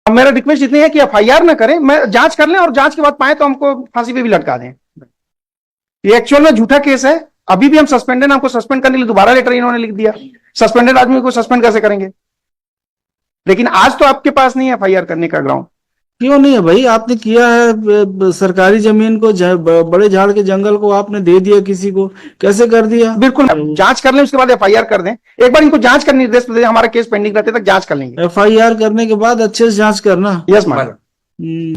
अब मेरा रिक्वेस्ट इतनी है कि एफआईआर ना करें, मैं जांच कर लें और जांच के बाद पाए तो हमको फांसी पे भी लटका दें। ये एक्चुअल में झूठा केस है, अभी भी हम सस्पेंडेड, हमको सस्पेंड करने के लिए दोबारा लेटर इन्होंने लिख दिया। सस्पेंडेड आदमी को सस्पेंड कैसे करेंगे? लेकिन आज तो आपके पास नहीं है एफआईआर करने का ग्राउंड। क्यों नहीं है भाई? आपने किया है, सरकारी जमीन को बड़े झाड़ के जंगल को आपने दे दिया किसी को, कैसे कर दिया? बिल्कुल, जांच कर लें, उसके बाद एफआईआर कर दें। एक बार इनको जांच का निर्देश दे, हमारा केस पेंडिंग रहते तक जांच कर लेंगे। एफआईआर करने के बाद अच्छे से जांच करना। Yes madam.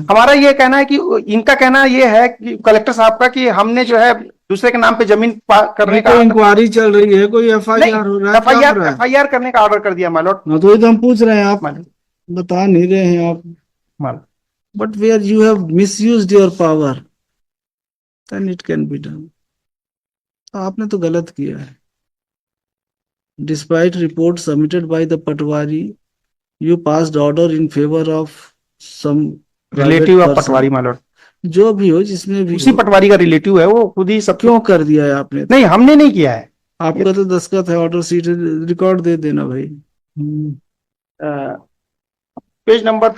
हमारा ये कहना है कि इनका कहना ये है कि कलेक्टर साहब का कि हमने जो है दूसरे के नाम पे जमीन करने का इंक्वायरी चल रही है, कोई एफआईआर हो रहा है? एफआईआर करने का ऑर्डर कर दिया माय लॉर्ड। तो हम पूछ रहे हैं, आप बता नहीं रहे हैं आप। But where you have misused your power, then it can be done. आपने तो गलत किया है। Despite reports submitted by the Patwari, you passed order in favor of some relative of Patwari my Lord. जो भी हो, जिसमें भी उसी पटवारी का रिलेटिव है, वो खुद ही सब। क्यों कर दिया है आपने? नहीं, हमने नहीं किया है। आपका तो दस्तखत है, ऑर्डर सीट रिकॉर्ड दे देना भाई। Page number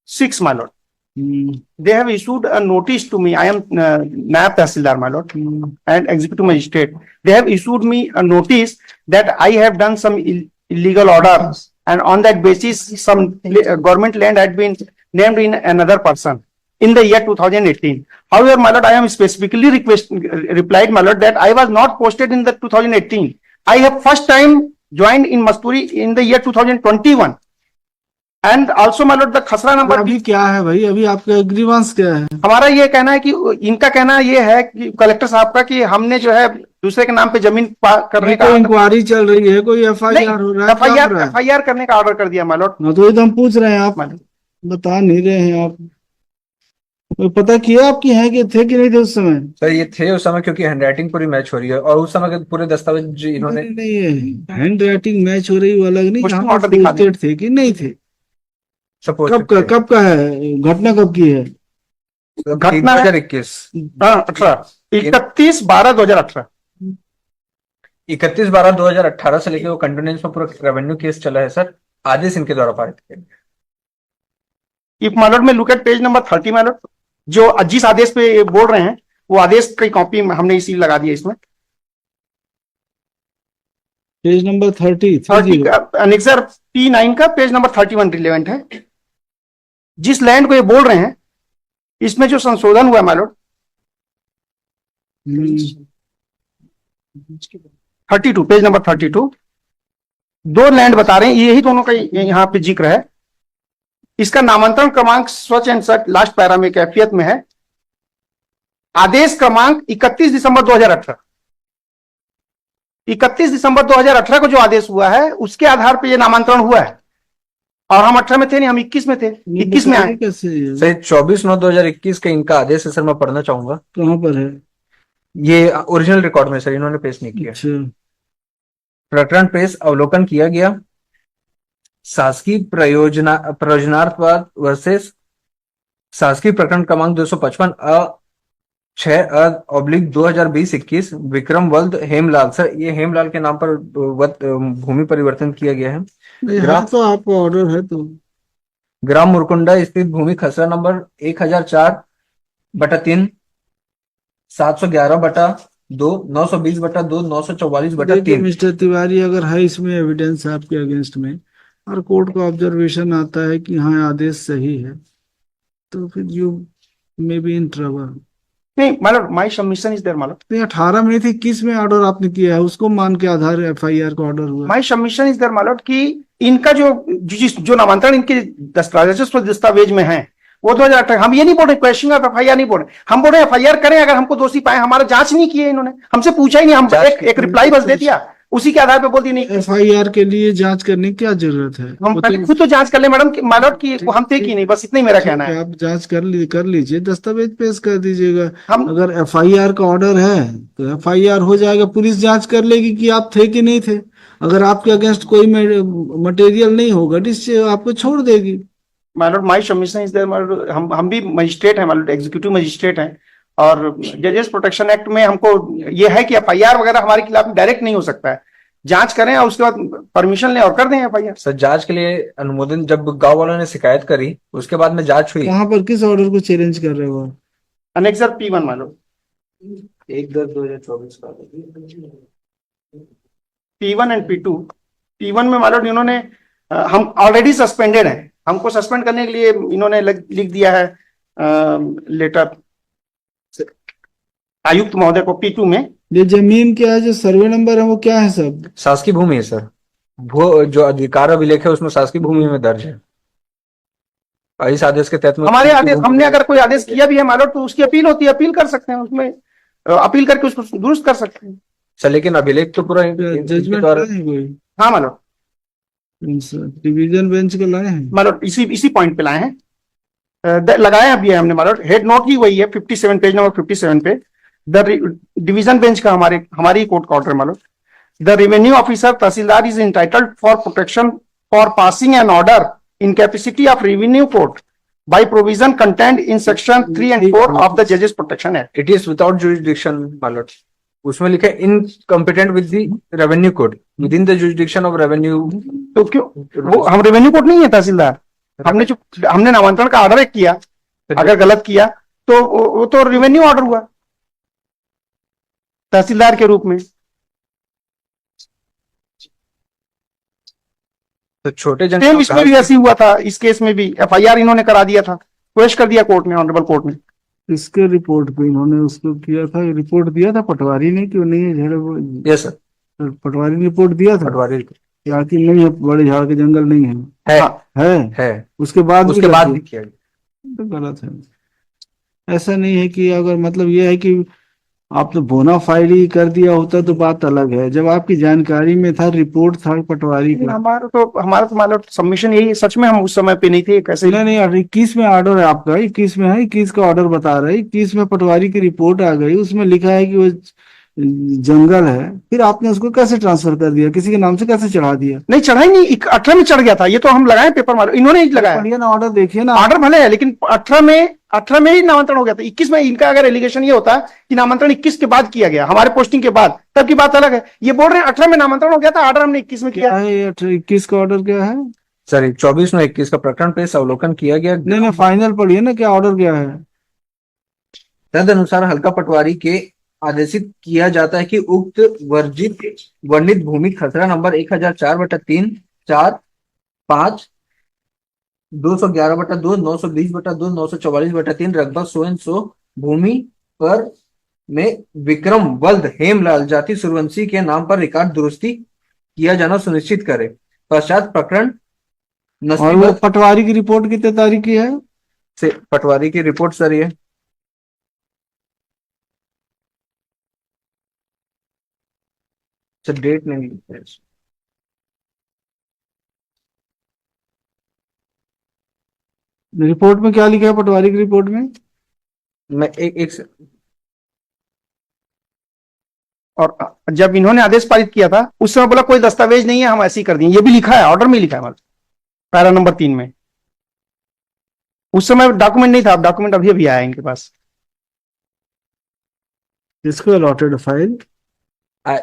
6 my Lord. They have issued a notice to me. I am Nayab Tahsildar, my lord, and executive magistrate. They have issued me a notice that I have done some illegal order, and on that basis, some government land had been named in another person in the year 2018. However, my lord, I am specifically replied, my lord, that I was not posted in the 2018. I have first time joined in Masturi in the year 2021. And also my Lord the खसरा number. अभी क्या है भाई? अभी आपका grievance क्या है? हमारा ये कहना है कि इनका कहना ये है कि कलेक्टर साहब का कि हमने जो है दूसरे के नाम पे जमीन करने का इंक्वायरी चल रही है, कोई एफआईआर हो रहा है? एफआईआर करने का ऑर्डर कर दिया माय लॉर्ड। तो हम पूछ रहे हैं, आप बता नहीं रहे हैं आप। तो पता किया आपकी है कि थे कि नहीं थे उस समय? सर ये थे उस समय, क्योंकि हैंडराइटिंग पूरी मैच हो रही है और उस समय के पूरे दस्तावेज इन्होंने नहीं, हैंडराइटिंग मैच हो रही, वो अलग नहीं, थे कि नहीं थे? कब का है घटना? कब की है घटना? 2021 31/12/2018। 31/12/2018 से लेके वो कंटिन्यूस में पूरा रेवेन्यू केस चला है सर। आदेश इनके द्वारा पारित किया गया। इफ माय लॉर्ड में look at page number 30 my Lord, जो जिस आदेश पे बोल रहे हैं वो आदेश की कॉपी हमने इसी लगा दिया इसमें। पेज नंबर 30 अनेक्सर P9 का पेज नंबर 31 रिलेवेंट है। जिस लैंड को ये बोल रहे हैं इसमें जो संशोधन हुआ माय लॉर्ड 32, पेज नंबर 32, दो लैंड बता रहे हैं, यही दोनों का यहाँ पे जिक्र है। इसका नामांतरण क्रमांक स्वच्छ एंड सच लास्ट पैरा में कैफियत में है। आदेश क्रमांक 31 दिसंबर 2018। 31 दिसंबर 2018 को जो आदेश हुआ है उसके आधार पर यह नामांतरण हुआ है, और हम 18 में थे नहीं, हम 21 में थे। 21 में आए सर। 24/9/2021 का इनका आदेश है सर, मैं पढ़ना चाहूंगा। कहाँ पर है? ये ओरिजिनल रिकॉर्ड में सर, इन्होंने पेश नहीं किया। प्रकरण पेश अवलोकन किया गया। शासकीय प्रयोजनार्थवाद वर्सेस शासकीय प्रकरण क्रमांक 255 6/2020-21 विक्रम वल्द हेमलाल। सर ये हेमलाल के नाम पर भूमि परिवर्तन किया गया है। तो आपका ऑर्डर है तो ग्राम मुरकुंडा स्थित भूमि खसरा नंबर 1004/3 711/2 920/2 944/3। मिस्टर तिवारी, अगर है इसमें एविडेंस आपके अगेंस्ट में और कोर्ट का ऑब्जर्वेशन आता है कि हाँ आदेश सही है, तो फिर you may be in trouble. नहीं मतलब माय सबमिशन इज देयर मतलब 18 में थी, 21 में ऑर्डर आपने किया है, उसको मान के आधार एफआईआर का ऑर्डर हुआ। माय सबमिशन इज देयर मतलब कि इनका जो नामांतरण इनके दस्तावेज में है वो 2018। हम ये नहीं बोल रहे क्वेश्चन ऑफ एफआईआर नहीं बोल रहे, हम बोल रहे एफआईआर करें अगर हमको दोषी पाए। हमारा जांच नहीं किए इन्होंने, हमसे पूछा ही नहीं, हम एक रिप्लाई बस दे दिया, उसी के आधार पे बोल दी नहीं। एफआईआर के लिए जांच करने की क्या जरूरत है? हम खुद तो जांच कर ले मैडम, मालूट की हम थे कि नहीं, बस इतना ही मेरा कहना है। आप जांच कर लीजिए, दस्तावेज पेश कर दीजिएगा। अगर एफआईआर का ऑर्डर है तो एफआईआर हो जाएगा, पुलिस जांच कर लेगी कि आप थे कि नहीं थे। अगर आपके अगेंस्ट कोई मटेरियल नहीं होगा डिस्ट्रिक्ट आपको छोड़ देगी। मालूट माय सबमिशन इज देयर। हम भी मजिस्ट्रेट हैं मालूट, एग्जीक्यूटिव मजिस्ट्रेट हैं, और जजेस प्रोटेक्शन एक्ट में हमको ये है कि एफआईआर वगैरह हमारे खिलाफ डायरेक्ट नहीं हो सकता है। जांच करें और उसके बाद परमिशन लें और कर दें एफआईआर। सर जांच के लिए अनुमोदन जब गांव वालों ने शिकायत करी उसके बाद में जांच हुई। कहाँ पर किस ऑर्डर को चैलेंज कर रहे हो आप? अनेक्सर P1 मान लो, 1/10/2024 का। P1 and P2। P1 में मान लो इन्होंने हम ऑलरेडी सस्पेंडेड हैं, हमको सस्पेंड करने के लिए इन्होंने लिख दिया है लेटर आयुक्त महोदय को P2 में। ये जमीन क्या है, जो सर्वे नंबर है वो क्या है सब? शासकीय भूमि है सर, वो जो अधिकार अभिलेख है उसमें शासकीय भूमि में दर्ज है। और इस आदेश के तहत में हमारे आदेश, हमने अगर कोई आदेश किया भी है मान लो तो उसकी अपील होती है, अपील कर सकते हैं, उसमें अपील करके उसको दुरुस्त कर सकते हैं। सर लेकिन अभिलेख तो पूरा जजमेंट है कोई? हाँ मान लो डिवीजन बेंच का लाए हैं, मान लो इसी पॉइंट पे लाए हैं, लगाया भी है हमने। मान लो हेड नोट ही वही है 57 पेज नंबर 57 पे, द डिवीजन बेंच का हमारी कोर्ट का ऑर्डर। मान लो the revenue officer tehsildar is entitled for protection for passing an order in capacity of revenue court by provision contained in section 3 and 4 of the Judges Protection Act. It is without jurisdiction मालूट, उसमें लिखा है incompetent with the revenue code within the jurisdiction of revenue. तो क्यों वो हम revenue court नहीं है तहसीलदार, हमने नामांतरण का ऑर्डर किया, अगर गलत किया तो वो तो रेवेन्यू ऑर्डर हुआ तहसीलदार के रूप में। तो छोटे जन सेम इसमें भी ऐसी हुआ था, इस केस में भी एफआईआर इन्होंने करा दिया था, पेश कर दिया कोर्ट में, ऑनरेबल कोर्ट में। इसके रिपोर्ट पे इन्होंने उसको किया था, रिपोर्ट दिया था पटवारी ने, क्यों नहीं है झेड़े? यस सर, पटवारी ने रिपोर्ट दिया था पटवारी यहाँ की नहीं है, बड़े झाड़ के जंगल नहीं है, है उसके बाद भी किया गया, तो गलत है। ऐसा नहीं है कि अगर मतलब ये है कि आप तो बोना फाइड ही कर दिया होता तो बात अलग है, जब आपकी जानकारी में था, रिपोर्ट था पटवारी का। हमारा तो मान लो सबमिशन यही है, सच में हम उस समय पे नहीं थे कैसे। नहीं 21 में ऑर्डर है आपका, 21 में है, 21 का ऑर्डर बता रहा है, 21 में पटवारी की रिपोर्ट आ गई, उसमें लिखा है कि वो जंगल है, फिर आपने उसको कैसे ट्रांसफर कर दिया, किसी के नाम से कैसे चढ़ा दिया? नहीं चढ़ा ही नहीं, 18 में चढ़ गया था, ये तो हम लगाए पेपर मारो, इन्होंने ही लगाया। बढ़िया ना ऑर्डर देखिए ना, ऑर्डर भले है लेकिन 18 में ही नामांतरण हो गया था। 21 में इनका अगर एलिगेशन ये होता कि नामांतरण 21 के बाद किया गया, हमारे पोस्टिंग के बाद, तब की बात अलग है। ये बोल रहे हैं 18 में नामांतरण हो गया था, ऑर्डर हमने 21 में किया है। 21 का ऑर्डर क्या है सर? 24/9/21 का प्रकरण पेश अवलोकन किया गया। नहीं फाइनल पढ़िए ना, क्या ऑर्डर क्या है? तद अनुसार हल्का पटवारी के आदेशित किया जाता है कि उक्त वर्णित भूमि खसरा नंबर 1004/3 4 5 211/2 920/2 944/3 रकबा सो भूमि पर में विक्रम वल्द हेमलाल जाति सूर्यवंशी के नाम पर रिकॉर्ड दुरुस्ती किया जाना सुनिश्चित करे। पश्चात प्रकरण और वो पटवारी की रिपोर्ट कितने तारीख की है? से पटवारी की रिपोर्ट सर ये सर डेट नहीं है। रिपोर्ट में क्या लिखा है पटवारी की रिपोर्ट में? मैं एक और जब इन्होंने आदेश पारित किया था उस समय बोला कोई दस्तावेज नहीं है, हम ऐसे ही कर दिए, ये भी लिखा है, ऑर्डर में लिखा है, मतलब पैरा नंबर 3 में। उस समय डॉक्यूमेंट नहीं था, अब डॉक्यूमेंट अभी अभी आया इनके पास। इसको allotted file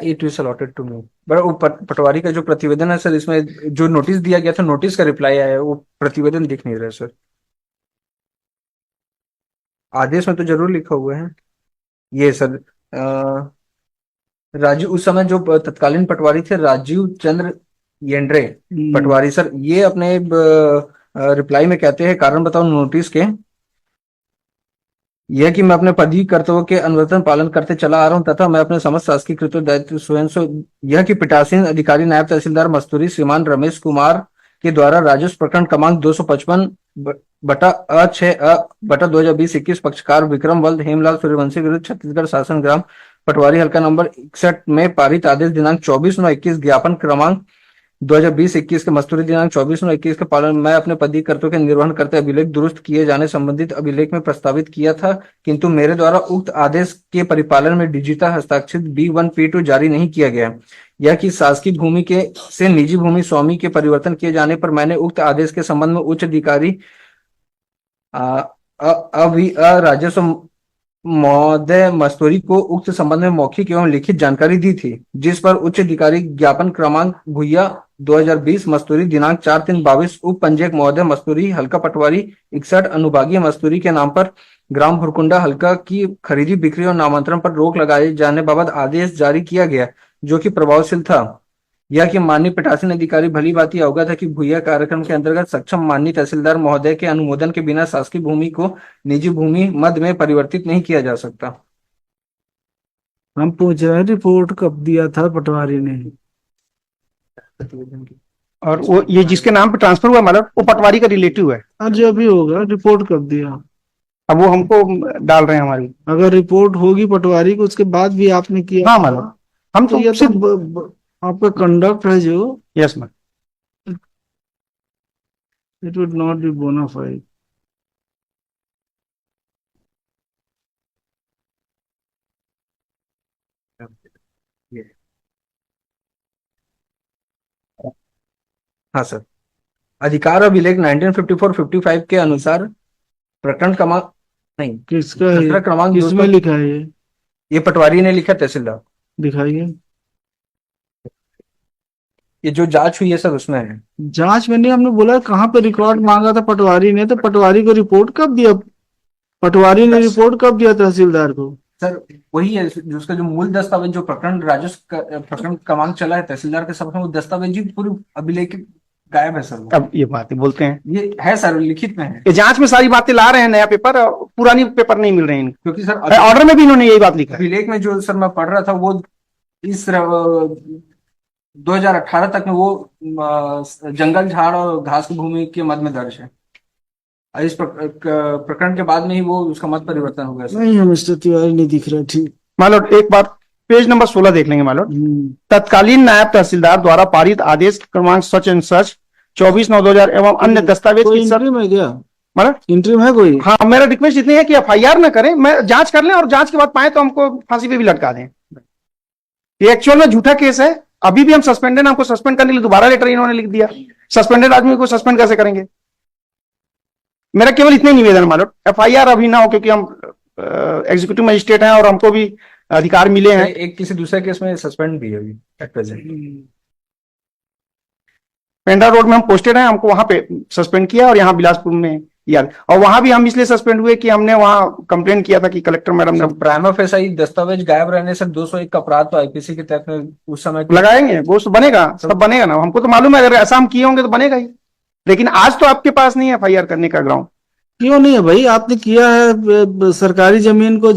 it is allotted to me, but patwari का जो प्रतिवेदन है सर, इसमें जो नोटिस दिया गया था, नोटिस का रिप्लाई आया है, वो प्रतिवेदन दिख नहीं रहा सर। आदेश में तो जरूर लिखा हुआ है ये सर। राजीव, उस समय जो तत्कालीन पटवारी थे राजीव चंद्र येंड्रे पटवारी सर, ये अपने रिप्लाई में कहते हैं कारण बताओ नोटिस के, यह कि मैं अपने पदवी कर्तव्यों के अनुवर्तन पालन करते चला आ रहा हूं तथा मैं अपने समस्त शासकीय कृत्य दायित्व स्वयं से, यह कि पीठासीन अधिकारी नायब तहसीलदार मस्तूरी श्रीमान रमेश कुमार के द्वारा राजस्व प्रकरण क्रमांक 255/6/2020-21 पक्षकार विक्रम वल्द हेमलाल सूर्यवंशी विरुद्ध छत्तीसगढ़ शासन ग्राम पटवारी हल्का नंबर 61 में पारित आदेश दिनांक 24/9/21 ज्ञापन क्रमांक 2020-21 के मस्तूरी दिनांक 24/9/21 के पालन मैं अपने पदवी कर्तव्यों के निर्वहन करते अभिलेख दुरुस्त किए जाने संबंधित अभिलेख में प्रस्तावित किया था, किंतु मेरे द्वारा उक्त आदेश के परिपालन में डिजिटा हस्ताक्षरित B1 P2 जारी नहीं किया गया। यह कि शासकीय भूमि के से निजी भूमि स्वामी के परिवर्तन किए जाने पर मैंने उक्त आदेश के संबंध में उच्च अधिकारी राजस्व महोदय मस्तूरी को उक्त संबंध में मौखिक एवं लिखित जानकारी दी थी, जिस पर उच्च अधिकारी ज्ञापन क्रमांक भूया 2020 मस्तूरी दिनांक 4/3/22 उप पंजीयक महोदय मस्तूरी हल्का पटवारी 61 अनुभागीय मस्तूरी के नाम पर ग्राम भुरकुंडा हल्का की खरीदी बिक्री और नामांतरण पर रोक लगाए जाने बाबत आदेश जारी किया गया, जो कि प्रभावशील था। यह कि माननीय पीठासीन अधिकारी भली भांति अवगत है कि भूया कार्यक्रम के अंतर्गत सक्षम माननीय तहसीलदार महोदय के अनुमोदन के बिना शासकीय भूमि को निजी भूमि मद में परिवर्तित नहीं किया जा सकता। हम पूछ रहे हैं रिपोर्ट कब दिया था पटवारी ने? और वो ये जिसके नाम पे ट्रांसफर हुआ मतलब वो पटवारी का रिलेटिव है। और जो भी होगा रिपोर्ट कब दिया? अब वो हमको डाल रहे हैं हमारी। अगर रिपोर्ट होगी पटवारी को उसके बाद भी आपने किया, हाँ मतलब हम तो तो ये सिर्फ तो आपका कंडक्ट है जो yes ma'am. It would not be bonafide. हाँ सर, अधिकार अभिलेख 1954-55 के अनुसार प्रकरण क्रमांक नहीं किसका है? खसरा क्रमांक किसमें लिखा है ये? ये पटवारी ने लिखा, तहसीलदार। दिखाइए। ये जो जांच हुई है सर उसमें है। जांच में नहीं, हमने बोला कहाँ पे रिकॉर्ड मांगा था पटवारी ने, तो पटवारी को रिपोर्ट कब दिया? पटवारी ने रिपोर्ट कब दिया तहसीलदार को? सर वही है जो उसका जो मूल दस्तावेज जो प्रकरण राजस्व प्रकरण क्रमांक चला है तहसीलदार के समक्ष, वो दस्तावेज ही पूरी अभिलेख गायब है सर वो। अब ये बातें बोलते हैं, ये है सर, लिखित में है। ये जांच में सारी बातें ला रहे हैं, नया पेपर, पुरानी पेपर नहीं मिल रहे हैं इनको। क्योंकि सर ऑर्डर में भी इन्होंने यही बात लिखा है। अभिलेख में जो सर मैं पढ़ रहा था वो इस 2018 तक में वो जंगल झाड़ और घास की भूमि के मद में दर्ज है। इस प्रकरण के बाद में ही वो उसका मत परिवर्तन हो गया सर। नहीं, मिस्टर तिवारी नहीं दिख रहा। ठीक, मालूट एक बार पेज नंबर 16 देख लेंगे मालूट। तत्कालीन नायब तहसीलदार द्वारा पारित आदेश क्रमांक सच एंड सच 24/9/2000 एवं अन्य दस्तावेज कोई की सब इंटरिम है क्या? मतलब इंटरिम है कोई? हाँ, मेरा रिक्वेस्ट इतनी है कि एफआईआर ना करें, मैं जांच कर लें और जांच के बाद पाए तो हमको फांसी पे भी लटका दें। ये एक्चुअल में झूठा केस है। अभी भी हम सस्पेंडेड, हमको सस्पेंड करने के लिए दोबारा लेटर इन्होंने लिख दिया। सस्पेंडेड आदमी को सस्पेंड कैसे करेंगे? मेरा केवल इतने निवेदन मालूम, एफआईआर अभी ना हो, क्योंकि हम एग्जीक्यूटिव मजिस्ट्रेट हैं और हमको भी अधिकार मिले हैं। एक किसी दूसरे केस में सस्पेंड भी है अभी एट प्रेजेंट। पेंड्रा रोड में हम पोस्टेड हैं, हमको वहां पे सस्पेंड किया और यहाँ बिलासपुर में याद, और वहां भी हम इसलिए सस्पेंड हुए कि हमने वहां कंप्लेन किया था कि कलेक्टर मैडम ने प्राइमा फेसाई दस्तावेज गायब रहने से 201 का अपराध तो आईपीसी के तहत में उस समय लगाएंगे। वो तो बनेगा, सब बनेगा ना, हमको तो मालूम है अगर ऐसा हम किए होंगे तो बनेगा ही। लेकिन आज तो आपके पास नहीं है एफआईआर करने का ग्राउंड। क्यों नहीं है भाई? आपने किया है, सरकारी जमीन को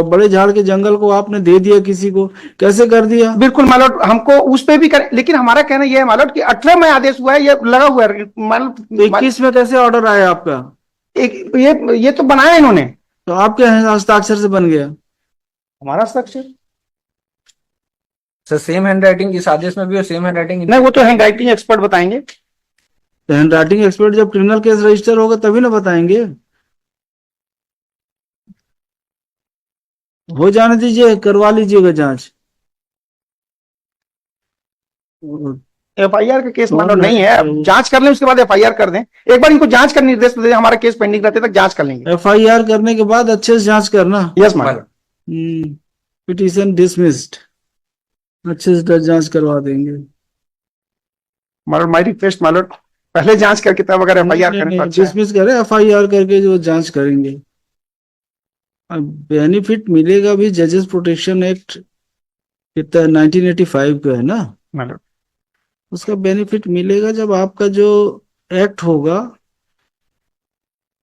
बड़े झाड़ के जंगल को आपने दे दिया किसी को, कैसे कर दिया? बिल्कुल मालूट, हमको उस पे भी कर, लेकिन हमारा कहना यह है मालूट कि 18 में आदेश हुआ है, ये लगा हुआ है मालूट। 21 में कैसे ऑर्डर आया आपका? एक ये तो बनाया इन्होंने, तो आपके हस्ताक्षर से बन गया? हमारा हस्ताक्षर सर सेम हैंड राइटिंग इस आदेश में भी और सेम हैंड राइटिंग नहीं, वो तो हैंड राइटिंग एक्सपर्ट बताएंगे। तो हैंड राइटिंग एक्सपर्ट जब क्रिमिनल केस रजिस्टर होगा तभी ना बताएंगे। हो जाने दीजिए, करवा लीजिएगा जांच। एफआईआर का केस मालूम नहीं है, अब जांच कर लें उसके बाद एफआईआर कर दें। एक बार इनको जांच का निर्देश दे दें, हमारा केस पेंडिंग रहते तक जांच कर लेंगे। एफआईआर करने के बाद अच्छे से जांच करना। Yes madam. पिटीशन डिसमिस्ड, अच्छे से जांच करवा देंगे। मालूम माई रिक्वेस्ट मालूम, पहले जांच करके तब अगर एफआईआर करें तो अच्छा है। डिसमिस करें, एफआईआर करके जो जांच करेंगे। बेनिफिट मिलेगा भी, जजेस प्रोटेक्शन एक्ट कितना 1985 का है ना, मालूम उसका बेनिफिट मिलेगा जब आपका जो एक्ट होगा।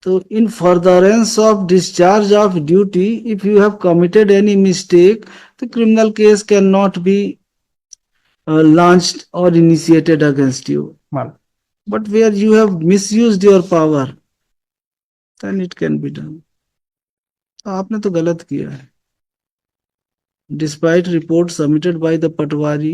तो इन furtherance of discharge of duty if you have committed any mistake the criminal case can not be launched or initiated against you. मालूम But where you have misused your power, then it can be done. तो आपने तो गलत किया है। Despite report submitted by the Patwari,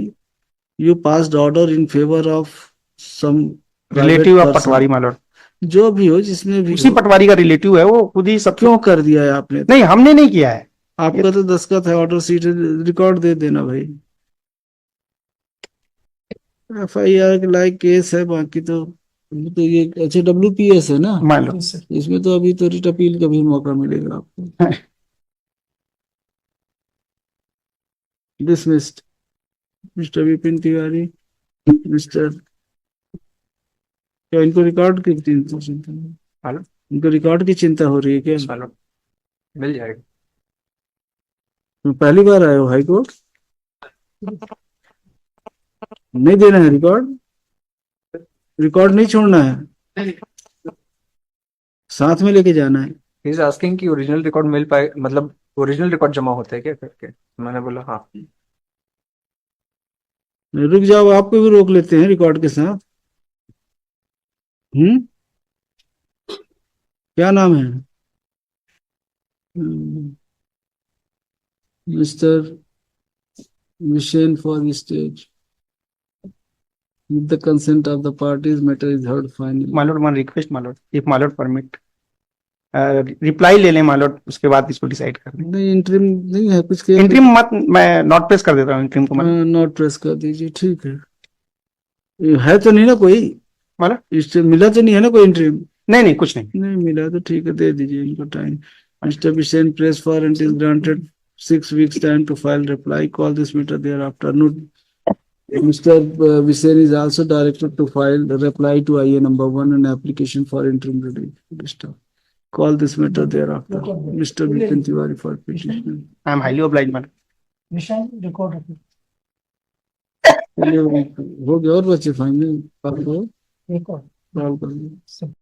you passed order in favor of some relative of person. पटवारी मालूम, जो भी हो, जिसमें भी उसी हो, पटवारी का रिलेटिव है, वो खुद ही सब। क्यों कर दिया है आपने? नहीं, हमने नहीं किया है। आपका तो दस्तखत है, ऑर्डर सीट रिकॉर्ड दे देना भाई। एफआईआर के लायक केस है, बाकी तो ये अच्छा WPS है ना, मालूम इसमें तो अभी तो रिट अपील का भी मौका मिलेगा आपको। Dismissed. Mister Vipin Tiwari, mister, क्या इनको रिकॉर्ड की चिंता हेलो इनको रिकॉर्ड की चिंता हो रही है क्या? चलो मिल जाएगा। तुम पहली बार आए हो हाई कोर्ट? नहीं देना है रिकॉर्ड? रिकॉर्ड नहीं छोड़ना है, साथ में लेके जाना है। ही इज आस्किंग कि ओरिजिनल रिकॉर्ड मिल पाए, मतलब ओरिजिनल रिकॉर्ड जमा होता है क्या करके। मैंने बोला हाँ। रुक जाओ, आपको भी रोक लेते हैं रिकॉर्ड के साथ। क्या नाम है? Mister Vishen for stage. With the consent of the parties, matter is heard finally. My lord, one request, my lord, if my lord permit, reply ले लें my lord, उसके बाद इसको डिसाइड कर लें। नहीं, इंटरिम नहीं है कुछ के? इंटरिम मत, मैं नॉट प्रेस कर देता हूँ इंटरिम को। नोट प्रेस कर दीजिए, ठीक है। है तो नहीं ना कोई? मतलब इससे मिला तो नहीं है ना कोई इंटरिम? नहीं नहीं कुछ नहीं। नहीं मिला तो ठीक है, दे दीजिए इनको time. Mister Vishen press warrant is granted 6 weeks time to file reply. Call this matter thereafter. Note, Mr. Visain is also directed to file the reply to IA number 1 and application for interim relief. Call this matter thereafter. Mr. Vipin Tiwari for petition. I am highly obliged madam. निशान record चलिए, हो गया और बच्चे final record call कर लीजिए।